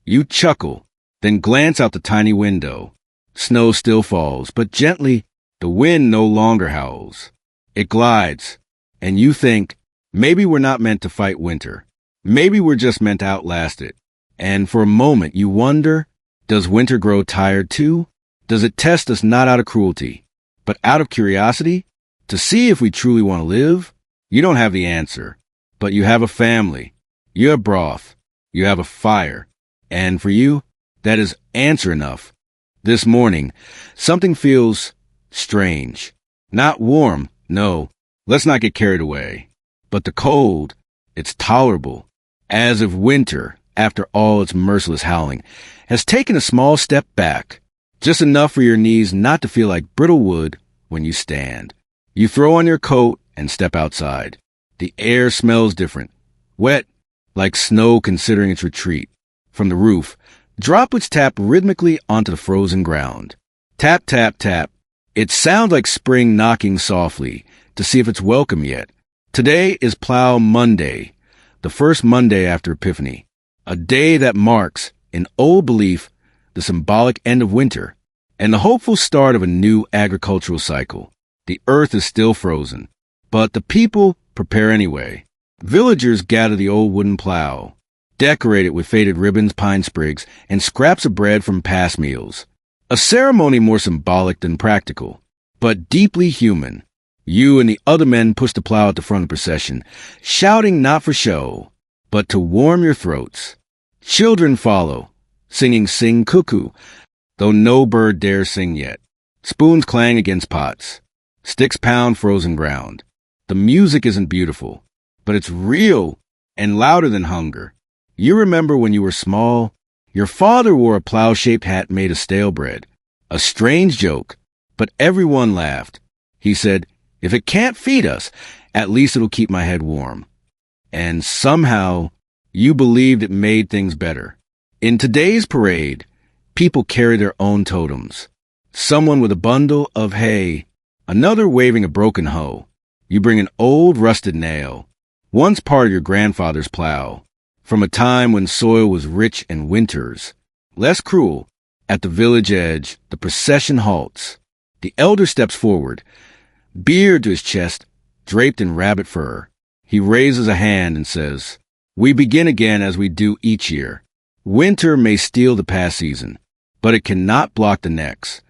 A: You chuckle, then glance out the tiny window. Snow still falls, but gently, the wind no longer howls. It glides, and you think, maybe we're not meant to fight winter. Maybe we're just meant to outlast it. And for a moment you wonder, does winter grow tired too? Does it test us not out of cruelty, but out of curiosity? To see if we truly want to live? You don't have the answer, but you have a family. You have broth. You have a fire. And for you, that is answer enough. This morning, something feels strange. Not warm, no. Let's not get carried away. But the cold, it's tolerable. As if winter, after all its merciless howling, has taken a small step back. Just enough for your knees not to feel like brittle wood when you stand. You throw on your coat and step outside. The air smells different. Wet, like snow considering its retreat. From the roof, droplets tap rhythmically onto the frozen ground. Tap, tap, tap. It sounds like spring knocking softly to see if it's welcome yet. Today is Plow Monday, the first Monday after Epiphany, a day that marks, in old belief, the symbolic end of winter and the hopeful start of a new agricultural cycle. The earth is still frozen, but the people prepare anyway. Villagers gather the old wooden plow, decorate it with faded ribbons, pine sprigs, and scraps of bread from past meals. A ceremony more symbolic than practical, but deeply human. You and the other men push the plow at the front of the procession, shouting not for show, but to warm your throats. Children follow, singing Sing Cuckoo, though no bird dares sing yet. Spoons clang against pots. Sticks pound frozen ground. The music isn't beautiful, but it's real and louder than hunger. You remember when you were small, your father wore a plow-shaped hat made of stale bread. A strange joke, but everyone laughed. He said, "If it can't feed us, at least it'll keep my head warm." And somehow, you believed it made things better. In today's parade, people carry their own totems. Someone with a bundle of hay, another waving a broken hoe. You bring an old rusted nail, once part of your grandfather's plow, from a time when soil was rich in winters. Less cruel, at the village edge, the procession halts. The elder steps forward, beard to his chest, draped in rabbit fur. He raises a hand and says, "We begin again as we do each year. Winter may steal the past season, but it cannot block the next."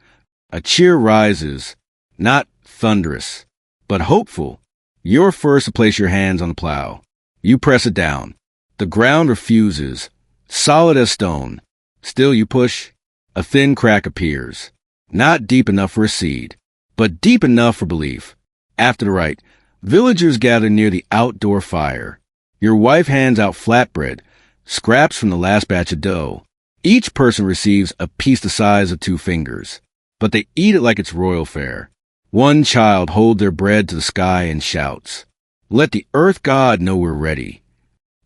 A: A cheer rises, not thunderous, but hopeful. You're first to place your hands on the plow. You press it down. The ground refuses, solid as stone. Still you push. A thin crack appears. Not deep enough for a seed, but deep enough for belief. After the rite, villagers gather near the outdoor fire. Your wife hands out flatbread, scraps from the last batch of dough. Each person receives a piece the size of 2 fingers, but they eat it like it's royal fare. One child holds their bread to the sky and shouts, "Let the earth god know we're ready."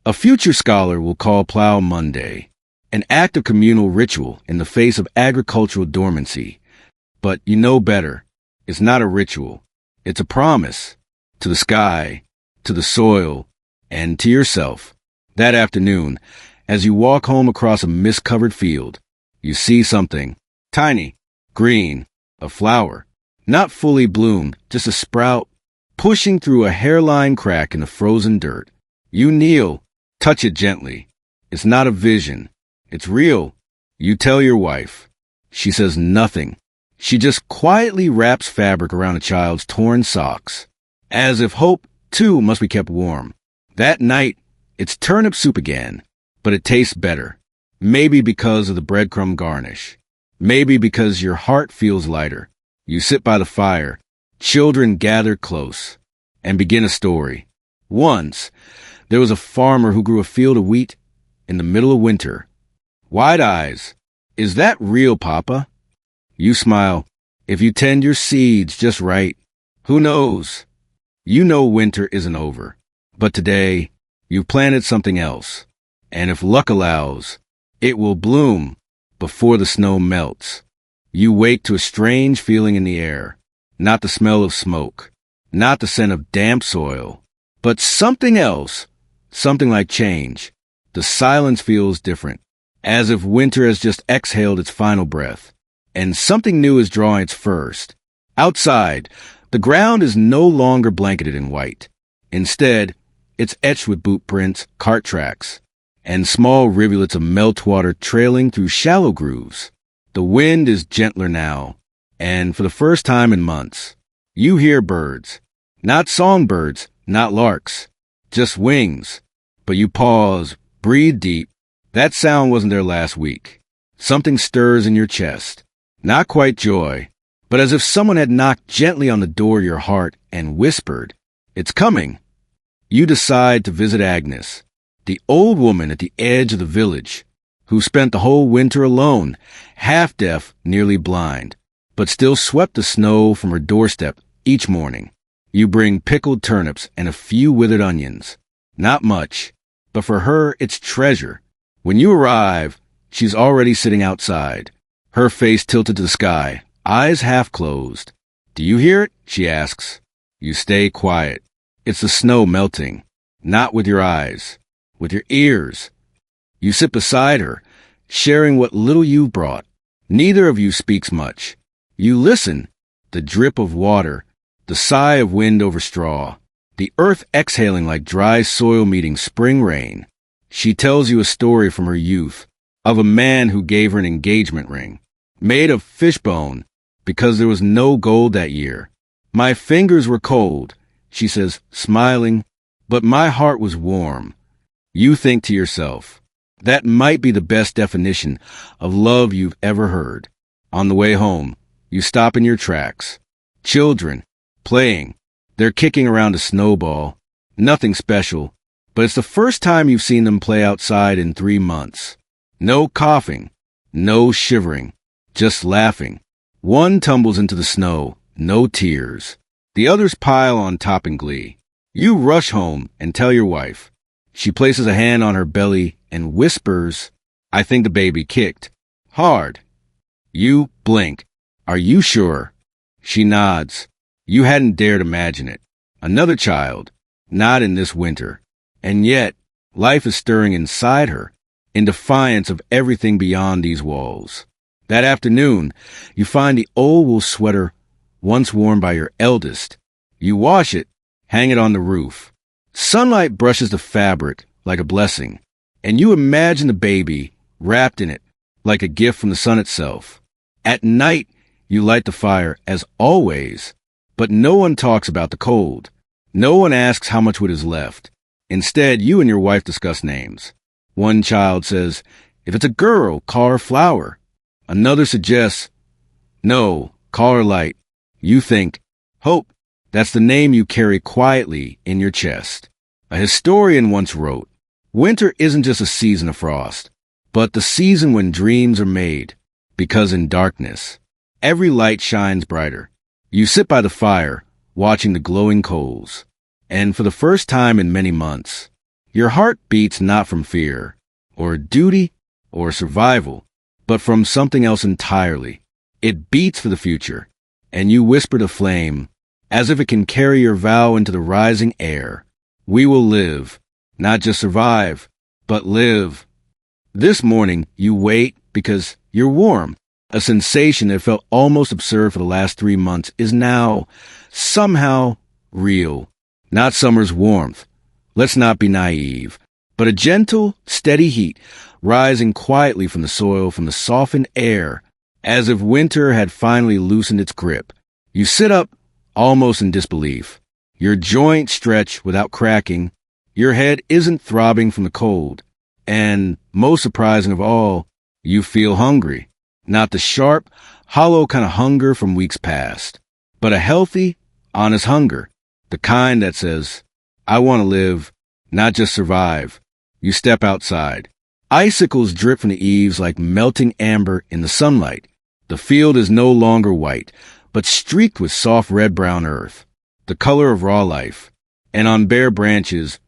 A: A future scholar will call Plow Monday an act of communal ritual in the face of agricultural dormancy. But you know better. It's not a ritual. It's a promise to the sky, to the soil, and to yourself. That afternoon, as you walk home across a mist-covered field, you see something, Tiny, green, a flower. Not fully bloomed, just a sprout, pushing through a hairline crack in the frozen dirt. You kneel, touch it gently. It's not a vision. It's real. You tell your wife. She says nothing. She just quietly wraps fabric around a child's torn socks, as if hope, too, must be kept warm. That night, it's turnip soup again, but it tastes better. Maybe because of the breadcrumb garnish. Maybe because your heart feels lighter. You sit by the fire. Children gather close and begin a story. Once, there was a farmer who grew a field of wheat in the middle of winter. Wide eyes. Is that real, Papa? You smile. If you tend your seeds just right, who knows? You know winter isn't over. But today, you've planted something else. And if luck allows, it will bloom before the snow melts. You wake to a strange feeling in the air. Not the smell of smoke. Not the scent of damp soil. But something else. Something like change. The silence feels different. As if winter has just exhaled its final breath. And something new is drawing its first. Outside, the ground is no longer blanketed in white. Instead, it's etched with boot prints, cart tracks, and small rivulets of meltwater trailing through shallow grooves. The wind is gentler now, and for the first time in months, you hear birds. Not songbirds, not larks, just wings. But you pause, breathe deep. That sound wasn't there last week. Something stirs in your chest. Not quite joy, but as if someone had knocked gently on the door of your heart and whispered, "It's coming." You decide to visit Agnes, the old woman at the edge of the village, who spent the whole winter alone, half-deaf, nearly blind, but still swept the snow from her doorstep each morning. You bring pickled turnips and a few withered onions. Not much, but for her it's treasure. When you arrive, she's already sitting outside, her face tilted to the sky, eyes half closed. "Do you hear it?" she asks. You stay quiet. It's the snow melting, not with your eyes, with your ears. You sit beside her, sharing what little you've brought. Neither of you speaks much. You listen, the drip of water, the sigh of wind over straw, the earth exhaling like dry soil meeting spring rain. She tells you a story from her youth, of a man who gave her an engagement ring, made of fishbone, because there was no gold that year. "My fingers were cold," she says, smiling, "but my heart was warm." You think to yourself, that might be the best definition of love you've ever heard. On the way home, you stop in your tracks. Children, playing. They're kicking around a snowball. Nothing special, but it's the first time you've seen them play outside in 3 months. No coughing, no shivering, just laughing. One tumbles into the snow, no tears. The others pile on top in glee. You rush home and tell your wife. She places a hand on her belly and whispers, "I think the baby kicked. Hard." You blink. "Are you sure?" She nods. You hadn't dared imagine it. Another child. Not in this winter. And yet, life is stirring inside her, in defiance of everything beyond these walls. That afternoon, you find the old wool sweater once worn by your eldest. You wash it, hang it on the roof. Sunlight brushes the fabric like a blessing, and you imagine the baby wrapped in it like a gift from the sun itself. At night, you light the fire, as always, but no one talks about the cold. No one asks how much wood is left. Instead, you and your wife discuss names. One child says, "If it's a girl, call her Flower." Another suggests, "No, call her Light." You think, "Hope." That's the name you carry quietly in your chest. A historian once wrote, "Winter isn't just a season of frost, but the season when dreams are made, because in darkness, every light shines brighter." You sit by the fire, watching the glowing coals, and for the first time in many months, your heart beats not from fear, or duty, or survival, but from something else entirely. It beats for the future, and you whisper to flame, as if it can carry your vow into the rising air. We will live, not just survive, but live. This morning, you wait because you're warm. A sensation that felt almost absurd for the last 3 months is now, somehow, real. Not summer's warmth. Let's not be naive. But a gentle, steady heat rising quietly from the soil, from the softened air, as if winter had finally loosened its grip. You sit up, almost in disbelief. Your joints stretch without cracking. Your head isn't throbbing from the cold. And, most surprising of all, you feel hungry. Not the sharp, hollow kind of hunger from weeks past, but a healthy, honest hunger. The kind that says, I want to live, not just survive. You step outside. Icicles drip from the eaves like melting amber in the sunlight. The field is no longer white, but streaked with soft red-brown earth, the color of raw life. And on bare branches,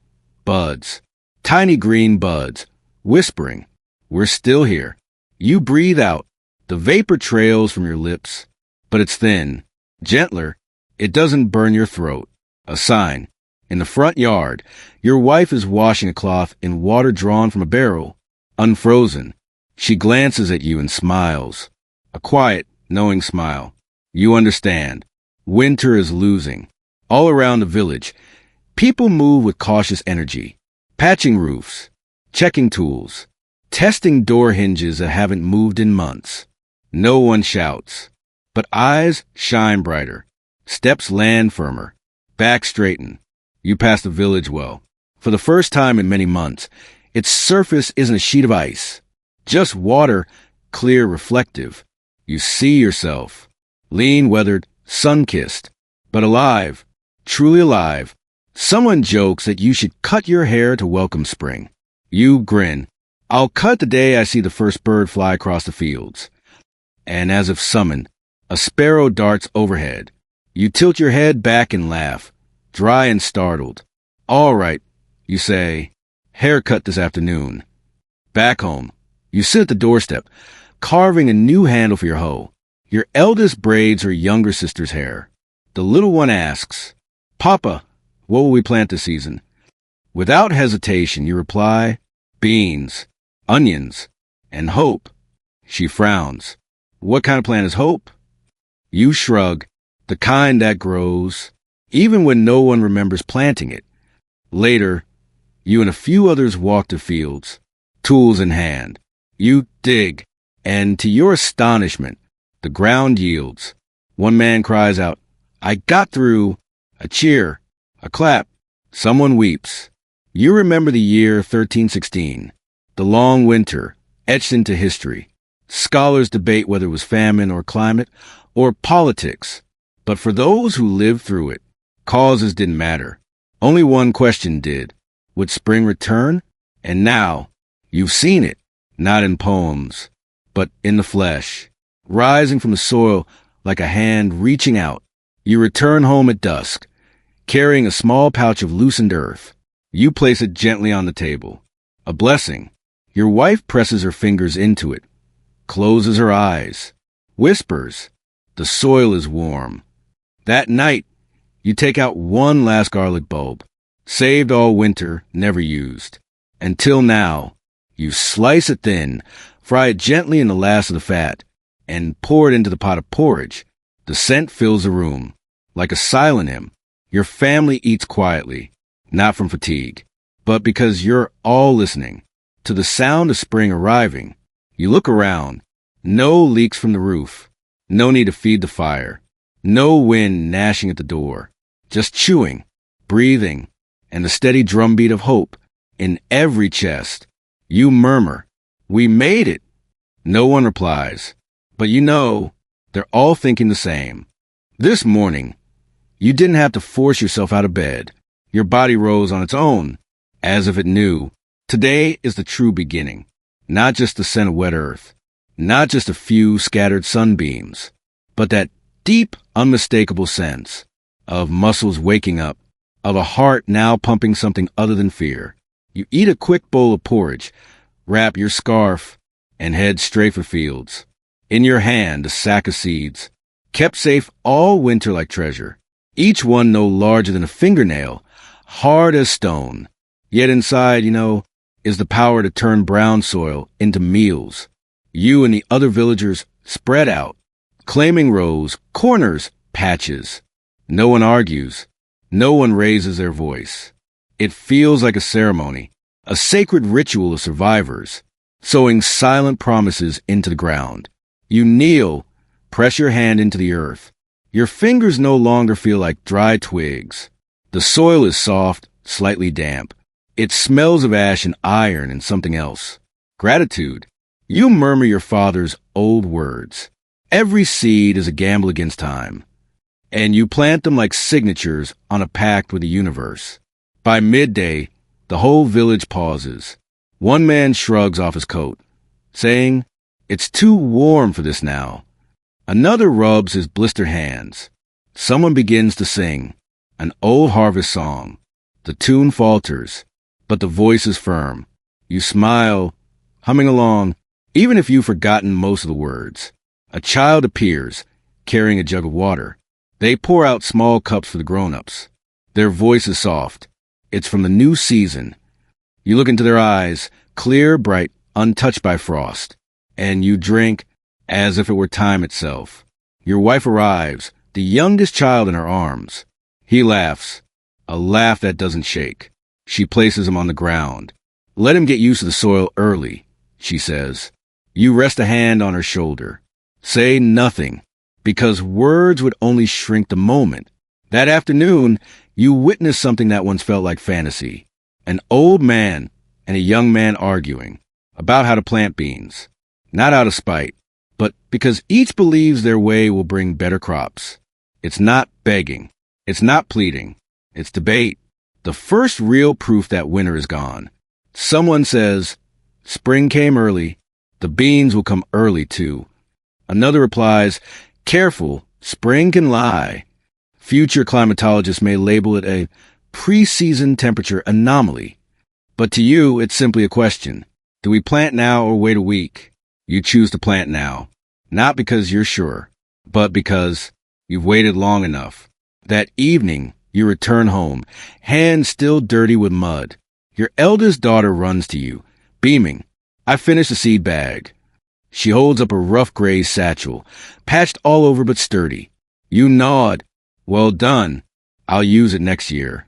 A: buds, tiny green buds, whispering, we're still here. You breathe out. The vapor trails from your lips, but it's thin, gentler. It doesn't burn your throat. A sign. In the front yard, your wife is washing a cloth in water drawn from a barrel, unfrozen. She glances at you and smiles. A quiet, knowing smile. You understand. Winter is losing. All around the village, people move with cautious energy, patching roofs, checking tools, testing door hinges that haven't moved in months. No one shouts, but eyes shine brighter, steps land firmer, back straighten. You pass the village well. For the first time in many months, its surface isn't a sheet of ice, just water, clear, reflective. You see yourself, lean, weathered, sun-kissed, but alive, truly alive. Someone jokes that you should cut your hair to welcome spring. You grin. I'll cut the day I see the first bird fly across the fields. And as if summoned, a sparrow darts overhead. You tilt your head back and laugh, dry and startled. All right, you say, haircut this afternoon. Back home, you sit at the doorstep, carving a new handle for your hoe. Your eldest braids her younger sister's hair. The little one asks, Papa, what will we plant this season? Without hesitation, you reply, beans, onions, and hope. She frowns. What kind of plant is hope? You shrug. The kind that grows, even when no one remembers planting it. Later, you and a few others walk the fields, tools in hand. You dig, and to your astonishment, the ground yields. One man cries out, I got through. A cheer, a clap. Someone weeps. You remember the year 1316, the long winter, etched into history. Scholars debate whether it was famine or climate or politics. But for those who lived through it, causes didn't matter. Only one question did. Would spring return? And now, you've seen it, not in poems, but in the flesh, rising from the soil like a hand reaching out. You return home at dusk, carrying a small pouch of loosened earth. You place it gently on the table. A blessing. Your wife presses her fingers into it, closes her eyes, whispers, the soil is warm. That night, you take out one last garlic bulb, saved all winter, never used. Until now, you slice it thin, fry it gently in the last of the fat, and pour it into the pot of porridge. The scent fills the room. Like a silent hymn, your family eats quietly, not from fatigue, but because you're all listening to the sound of spring arriving. You look around. No leaks from the roof. No need to feed the fire. No wind gnashing at the door. Just chewing, breathing, and the steady drumbeat of hope in every chest. You murmur, we made it. No one replies, but you know they're all thinking the same. This morning, you didn't have to force yourself out of bed. Your body rose on its own, as if it knew. Today is the true beginning, not just the scent of wet earth, not just a few scattered sunbeams, but that deep, unmistakable sense of muscles waking up, of a heart now pumping something other than fear. You eat a quick bowl of porridge, wrap your scarf, and head straight for fields. In your hand, a sack of seeds, kept safe all winter like treasure, each one no larger than a fingernail, hard as stone. Yet inside, is the power to turn brown soil into meals. You and the other villagers spread out, claiming rows, corners, patches. No one argues. No one raises their voice. It feels like a ceremony, a sacred ritual of survivors, sowing silent promises into the ground. You kneel, press your hand into the earth. Your fingers no longer feel like dry twigs. The soil is soft, slightly damp. It smells of ash and iron and something else. Gratitude. You murmur your father's old words. Every seed is a gamble against time, and you plant them like signatures on a pact with the universe. By midday, the whole village pauses. One man shrugs off his coat, saying, "It's too warm for this now." Another rubs his blistered hands. Someone begins to sing, an old harvest song. The tune falters, but the voice is firm. You smile, humming along, even if you've forgotten most of the words. A child appears, carrying a jug of water. They pour out small cups for the grown-ups. Their voice is soft. It's from the new season. You look into their eyes, clear, bright, untouched by frost, and you drink as if it were time itself. Your wife arrives, the youngest child in her arms. He laughs, a laugh that doesn't shake. She places him on the ground. "Let him get used to the soil early," she says. You rest a hand on her shoulder. Say nothing, because words would only shrink the moment. That afternoon, you witness something that once felt like fantasy. An old man and a young man arguing about how to plant beans. Not out of spite, but because each believes their way will bring better crops. It's not begging. It's not pleading. It's debate. The first real proof that winter is gone. Someone says, "Spring came early. The beans will come early, too." Another replies, "Careful, spring can lie." Future climatologists may label it a pre-season temperature anomaly. But to you, it's simply a question. Do we plant now or wait a week? You choose to plant now. Not because you're sure, but because you've waited long enough. That evening, you return home, hands still dirty with mud. Your eldest daughter runs to you, beaming. "I finished the seed bag." She holds up a rough gray satchel, patched all over but sturdy. You nod. "Well done. I'll use it next year."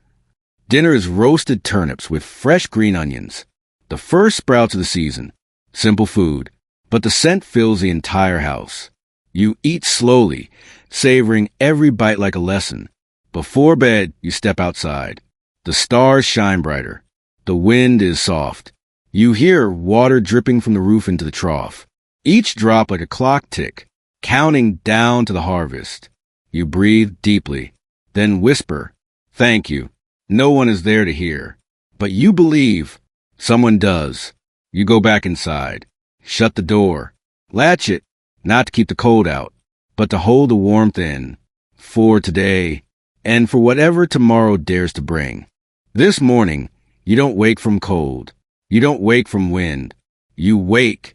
A: Dinner is roasted turnips with fresh green onions. The first sprouts of the season. Simple food, but the scent fills the entire house. You eat slowly, savoring every bite like a lesson. Before bed, you step outside. The stars shine brighter. The wind is soft. You hear water dripping from the roof into the trough. Each drop like a clock tick, counting down to the harvest. You breathe deeply, then whisper, "Thank you." No one is there to hear, but you believe someone does. You go back inside, shut the door, latch it, not to keep the cold out, but to hold the warmth in, for today, and for whatever tomorrow dares to bring. This morning, you don't wake from cold. You don't wake from wind. You wake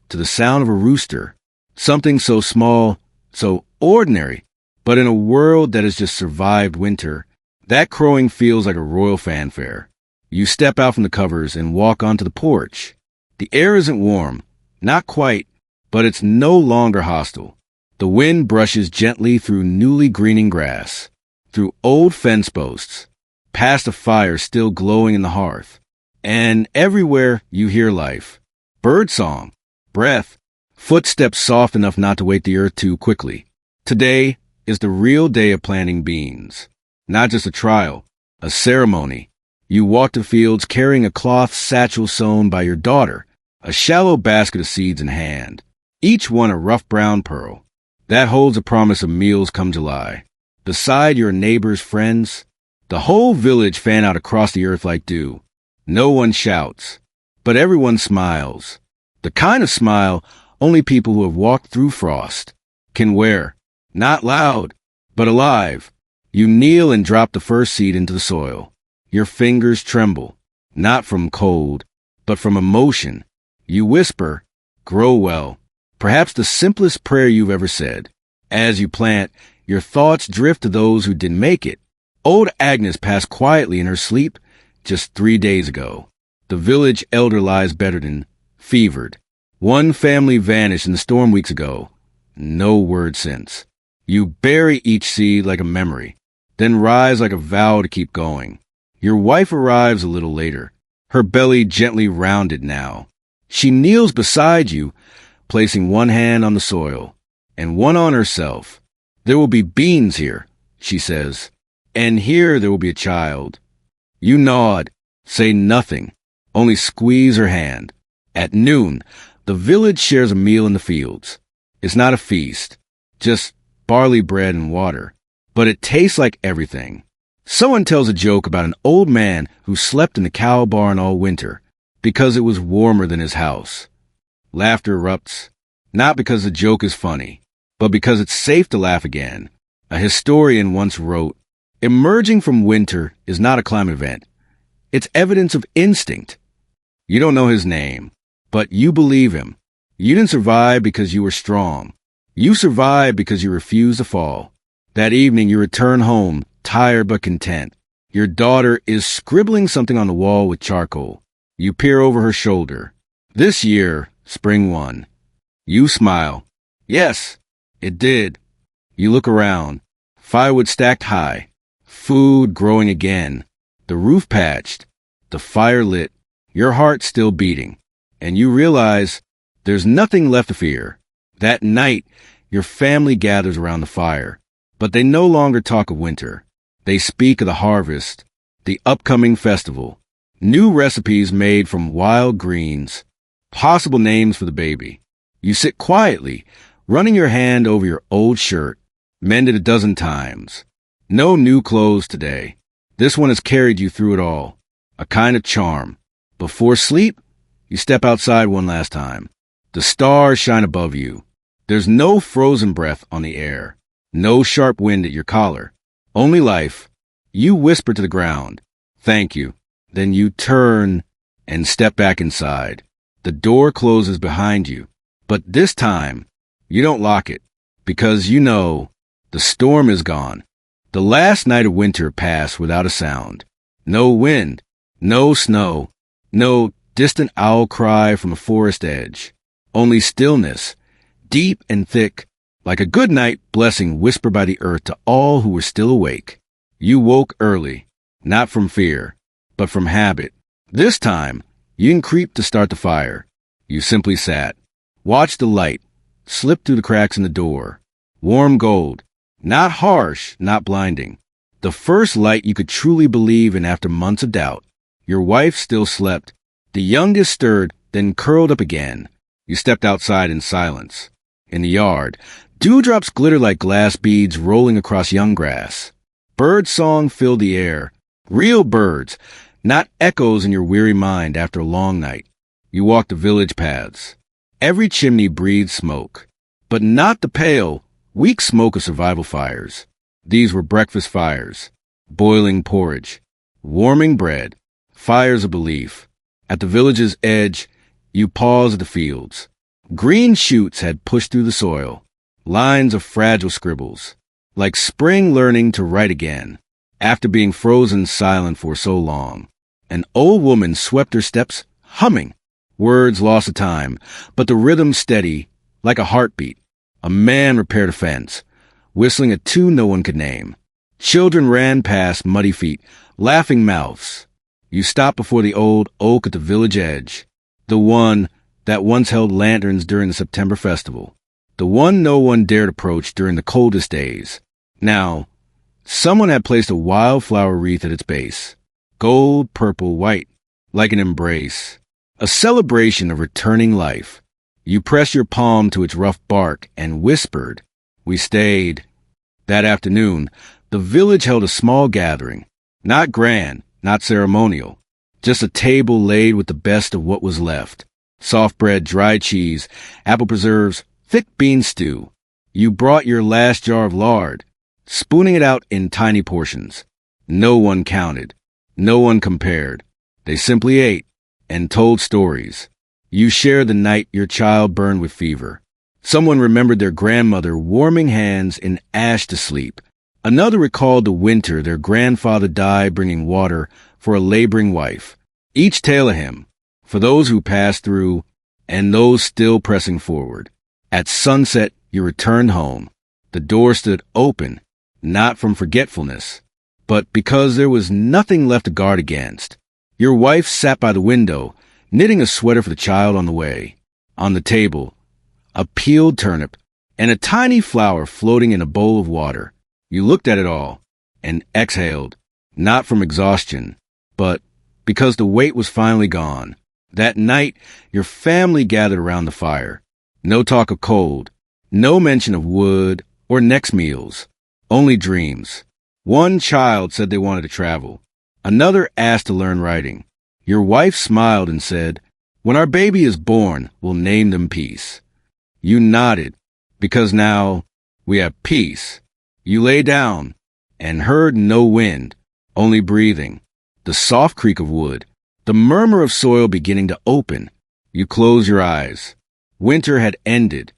A: to the sound of a rooster, something so small, so ordinary, but in a world that has just survived winter, that crowing feels like a royal fanfare. You step out from the covers and walk onto the porch. The air isn't warm, not quite, but it's no longer hostile. The wind brushes gently through newly greening grass, through old fence posts, past a fire still glowing in the hearth. And everywhere you hear life. Birdsong, breath, footsteps soft enough not to wake the earth too quickly. Today is the real day of planting beans. Not just a trial, a ceremony. You walk the fields carrying a cloth satchel sewn by your daughter, a shallow basket of seeds in hand, each one a rough brown pearl. That holds a promise of meals come July. Beside your neighbor's friends, the whole village fan out across the earth like dew. No one shouts, but everyone smiles. The kind of smile only people who have walked through frost can wear. Not loud, but alive. You kneel and drop the first seed into the soil. Your fingers tremble, not from cold, but from emotion. You whisper, "Grow well," perhaps the simplest prayer you've ever said. As you plant, your thoughts drift to those who didn't make it. Old Agnes passed quietly in her sleep just 3 days ago. The village elder lies bedridden, fevered. One family vanished in the storm weeks ago. No word since. You bury each seed like a memory, then rise like a vow to keep going. Your wife arrives a little later, her belly gently rounded now. She kneels beside you, placing one hand on the soil and one on herself. There will be beans here, she says, and here there will be a child. You nod, say nothing, only squeeze her hand. At noon, the village shares a meal in the fields. It's not a feast, just barley bread and water, but it tastes like everything. Someone tells a joke about an old man who slept in the cow barn all winter because it was warmer than his house. Laughter erupts, not because the joke is funny, but because it's safe to laugh again. A historian once wrote, "Emerging from winter is not a climate event. It's evidence of instinct." You don't know his name, but you believe him. You didn't survive because you were strong. You survived because you refused to fall. That evening you return home, tired but content. Your daughter is scribbling something on the wall with charcoal. You peer over her shoulder. This year, spring won. You smile. Yes, it did. You look around. Firewood stacked high. Food growing again. The roof patched. The fire lit. Your heart still beating. And you realize there's nothing left to fear. That night, your family gathers around the fire. But they no longer talk of winter. They speak of the harvest, the upcoming festival, new recipes made from wild greens, possible names for the baby. You sit quietly, running your hand over your old shirt, mended a dozen times. No new clothes today. This one has carried you through it all. A kind of charm. Before sleep, you step outside one last time. The stars shine above you. There's no frozen breath on the air. No sharp wind at your collar. Only life. You whisper to the ground, "Thank you." Then you turn and step back inside. The door closes behind you. But this time, you don't lock it, because you know the storm is gone. The last night of winter passed without a sound. No wind, no snow, no distant owl cry from a forest edge. Only stillness, deep and thick, like a good night blessing whispered by the earth to all who were still awake. You woke early, not from fear, but from habit. This time, you didn't creep to start the fire. You simply sat, watched the light, slip through the cracks in the door. Warm gold, not harsh, not blinding. The first light you could truly believe in after months of doubt. Your wife still slept. The youngest stirred, then curled up again. You stepped outside in silence. In the yard, dewdrops glittered like glass beads rolling across young grass. Bird song filled the air. Real birds, not echoes in your weary mind after a long night. You walked the village paths. Every chimney breathed smoke, but not the pale, weak smoke of survival fires. These were breakfast fires, boiling porridge, warming bread, fires of belief. At the village's edge, you paused at the fields. Green shoots had pushed through the soil, lines of fragile scribbles, like spring learning to write again, after being frozen silent for so long. An old woman swept her steps, humming, words lost to time, but the rhythm steady, like a heartbeat. A man repaired a fence, whistling a tune no one could name. Children ran past muddy feet, laughing mouths. You stopped before the old oak at the village edge, the one that once held lanterns during the September festival, the one no one dared approach during the coldest days. Now, someone had placed a wildflower wreath at its base, gold, purple, white, like an embrace, a celebration of returning life. You pressed your palm to its rough bark and whispered, "We stayed." That afternoon, the village held a small gathering, not grand, not ceremonial, just a table laid with the best of what was left. Soft bread, dry cheese, apple preserves, thick bean stew. You brought your last jar of lard, spooning it out in tiny portions. No one counted. No one compared. They simply ate and told stories. You shared the night your child burned with fever. Someone remembered their grandmother warming hands in ash to sleep. Another recalled the winter their grandfather died bringing water for a laboring wife. Each tale a hymn, for those who passed through and those still pressing forward. At sunset, You returned home. The door stood open, not from forgetfulness, but because there was nothing left to guard against. Your wife sat by the window, knitting a sweater for the child on the way. On the table, a peeled turnip and a tiny flower floating in a bowl of water. You looked at it all and exhaled, not from exhaustion, but because the weight was finally gone. That night, your family gathered around the fire. No talk of cold, no mention of wood or next meals, only dreams. One child said they wanted to travel. Another asked to learn writing. Your wife smiled and said, "When our baby is born, we'll name them Peace." You nodded, because now we have peace. You lay down and heard no wind, only breathing, the soft creak of wood, the murmur of soil beginning to open. You closed your eyes. Winter had ended.